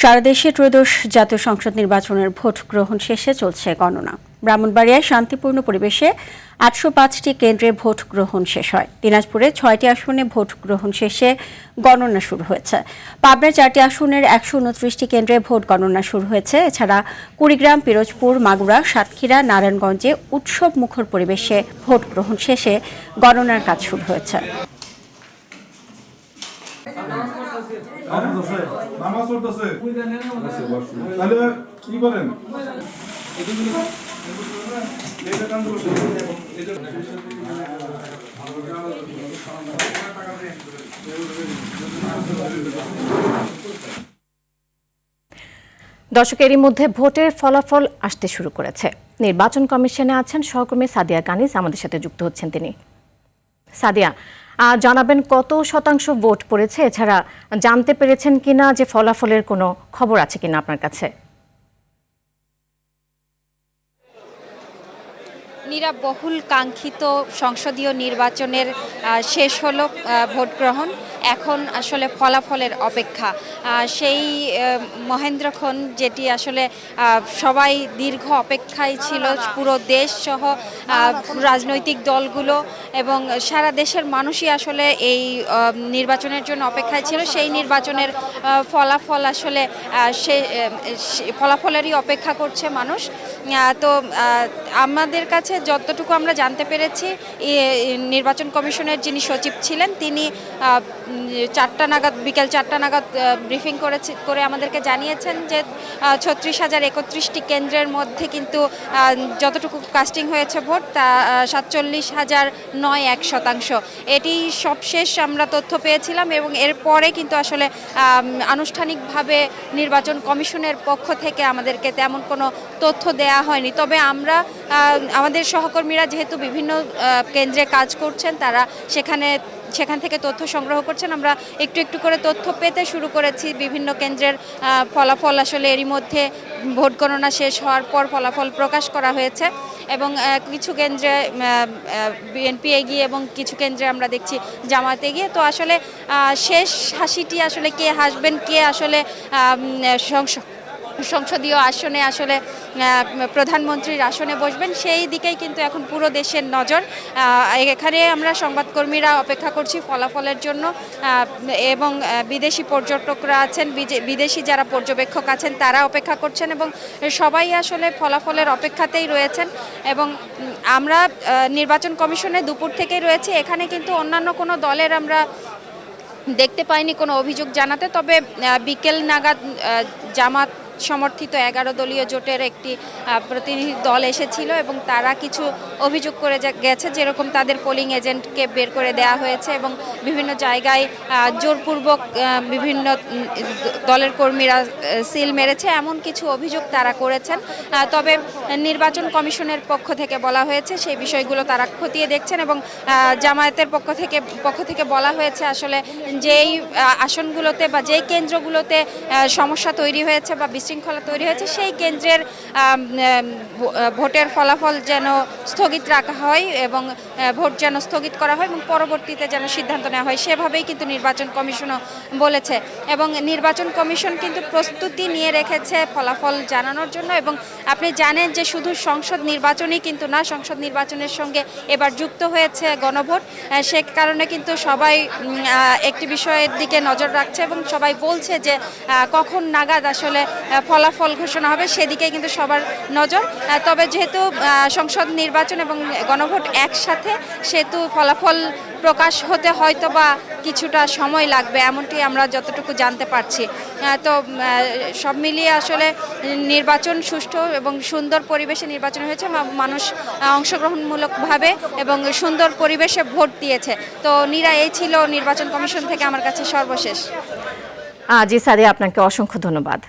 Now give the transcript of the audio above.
সারা দেশে ত্রয়োদশ জাতীয় সংসদ নির্বাচনের ভোট গ্রহণ শেষে চলছে গণনা। ব্রাহ্মণবাড়িয়ায় শান্তিপূর্ণ পরিবেশে ৮০৫টি কেন্দ্রে ভোট গ্রহণ শেষ হয়। দিনাজপুরে ৬টি আসনে ভোট গ্রহণ শেষে গণনা শুরু হয়েছে। পাবনার 4টি আসনের ১২৯টি কেন্দ্রে ভোট গণনা শুরু হয়েছে। এছাড়া কুড়িগ্রাম, পিরোজপুর, মাগুরা, সাতক্ষীরা, নারায়ণগঞ্জে উৎসব মুখর পরিবেশে ভোট গ্রহণ শেষে গণনার কাজ শুরু হয়েছে। দর্শক, এরই মধ্যে ভোটের ফলাফল আসতে শুরু করেছে। নির্বাচন কমিশনে আছেন সহকর্মী সাদিয়া কানিজ, আমাদের সাথে যুক্ত হচ্ছেন তিনি। সাদিয়া, জানাবেন কত শতাংশ ভোট পড়েছে? এছাড়া জানতে পেরেছেন কিনা যে ফলাফলের কোনো খবর আছে কিনা আপনার কাছে? বহুল কাঙ্ক্ষিত সংসদীয় নির্বাচনের শেষ হলো ভোট গ্রহণ। এখন আসলে ফলাফলের অপেক্ষা। সেই মহেন্দ্রক্ষণ যেটি আসলে সবাই দীর্ঘ অপেক্ষায় ছিল, পুরো দেশ সহ রাজনৈতিক দলগুলো এবং সারা দেশের মানুষই আসলে এই নির্বাচনের জন্য অপেক্ষায় ছিল। সেই নির্বাচনের ফলাফল আসলে ফলাফলেরই অপেক্ষা করছে মানুষ। তো আমাদের কাছে যতটুকু আমরা জানতে পেরেছি, নির্বাচন কমিশনের যিনি সচিব ছিলেন তিনি বিকেল ৪টা নাগাদ ব্রিফিং করে আমাদেরকে জানিয়েছেন যে ৩৬,০৩১টি কেন্দ্রের মধ্যে কিন্তু যতটুকু কাস্টিং হয়েছে ভোট তা ৪৭,০০৯.১%। এটি সবশেষ আমরা তথ্য পেয়েছিলাম এবং এরপরে কিন্তু আসলে আনুষ্ঠানিকভাবে নির্বাচন কমিশনের পক্ষ থেকে আমাদেরকে তেমন কোনো তথ্য দেয়া হয়নি। তবে আমরা আমাদের সহকর্মীরা যেহেতু বিভিন্ন কেন্দ্রে কাজ করছেন, তারা সেখান থেকে তথ্য সংগ্রহ করছেন। আমরা একটু একটু করে তথ্য পেতে শুরু করেছি। বিভিন্ন কেন্দ্রের ফলাফল আসলে এরই মধ্যে ভোট গণনা শেষ হওয়ার পর ফলাফল প্রকাশ করা হয়েছে এবং কিছু কেন্দ্রে বিএনপি এগিয়ে এবং কিছু কেন্দ্রে আমরা দেখছি জামায়াত এগিয়ে। তো আসলে শেষ হাসিটি আসলে কে হাসবেন, কে আসলে সংসদীয় আসনে আসলে প্রধানমন্ত্রীর আসনে বসবেন, সেই দিকেই কিন্তু এখন পুরো দেশের নজর। এখানে আমরা সংবাদকর্মীরা অপেক্ষা করছি ফলাফলের জন্য এবং বিদেশি পর্যটকরা আছেন, বিদেশি যারা পর্যবেক্ষক আছেন তারা অপেক্ষা করছেন এবং সবাই আসলে ফলাফলের অপেক্ষাতেই রয়েছেন। এবং আমরা নির্বাচন কমিশনে দুপুর থেকেই রয়েছি। এখানে কিন্তু অন্যান্য কোনো দলের আমরা দেখতে পাইনি কোনো অভিযোগ জানাতে। তবে বিকেল নাগাদ জামাত সমর্থিত 11 দলীয় জোটের একটি প্রতিনিধি দল এসেছিল এবং তারা কিছু অভিযোগ করে গেছে, যেরকম তাদের পোলিং এজেন্টকে বের করে দেওয়া হয়েছে এবং বিভিন্ন জায়গায় জোরপূর্বক বিভিন্ন দলের কর্মীরা সিল মেরেছে, এমন কিছু অভিযোগ তারা করেছেন। তবে নির্বাচন কমিশনের পক্ষ থেকে বলা হয়েছে সেই বিষয়গুলো তারা খতিয়ে দেখছেন এবং জামায়াতের পক্ষ থেকে বলা হয়েছে আসলে যেই আসনগুলোতে বা যেই কেন্দ্রগুলোতে সমস্যা তৈরি হয়েছে বা বিশৃঙ্খলা তৈরি হয়েছে, সেই কেন্দ্রের ভোটের ফলাফল যেন স্থগিত রাখা হয় এবং ভোট যেন স্থগিত করা হয় এবং পরবর্তীতে যেন সিদ্ধান্ত নেওয়া হয়, সেভাবেই কিন্তু নির্বাচন কমিশনও বলেছে। এবং নির্বাচন কমিশন কিন্তু প্রস্তুতি নিয়ে রেখেছে ফলাফল জানানোর জন্য। এবং আপনি জানেন যে শুধু সংসদ নির্বাচনই কিন্তু না, সংসদ নির্বাচনের সঙ্গে এবার যুক্ত হয়েছে গণভোট। সে কারণে কিন্তু সবাই একটি বিষয়ের দিকে নজর রাখছে এবং সবাই বলছে যে কখন নাগাদ আসলে ফলাফল ঘোষণা হবে, সেদিকে কিন্তু সবার নজর। তবে যেহেতু সংসদ নির্বাচন এবং গণভোট একসাথে, সেহেতু ফলাফল প্রকাশ হতে হয়তো বা কিছুটা সময় লাগবে, এমনটি আমরা যতটুকু জানতে পারছি। তো সব মিলিয়ে আসলে নির্বাচন সুষ্ঠু এবং সুন্দর পরিবেশে নির্বাচন হয়েছে। মানুষ অংশগ্রহণমূলকভাবে এবং সুন্দর পরিবেশে ভোট দিয়েছে। তো এই ছিল নির্বাচন কমিশন থেকে আমার কাছে সর্বশেষ। জি সাদিয়া, আপনাকে অসংখ্য ধন্যবাদ।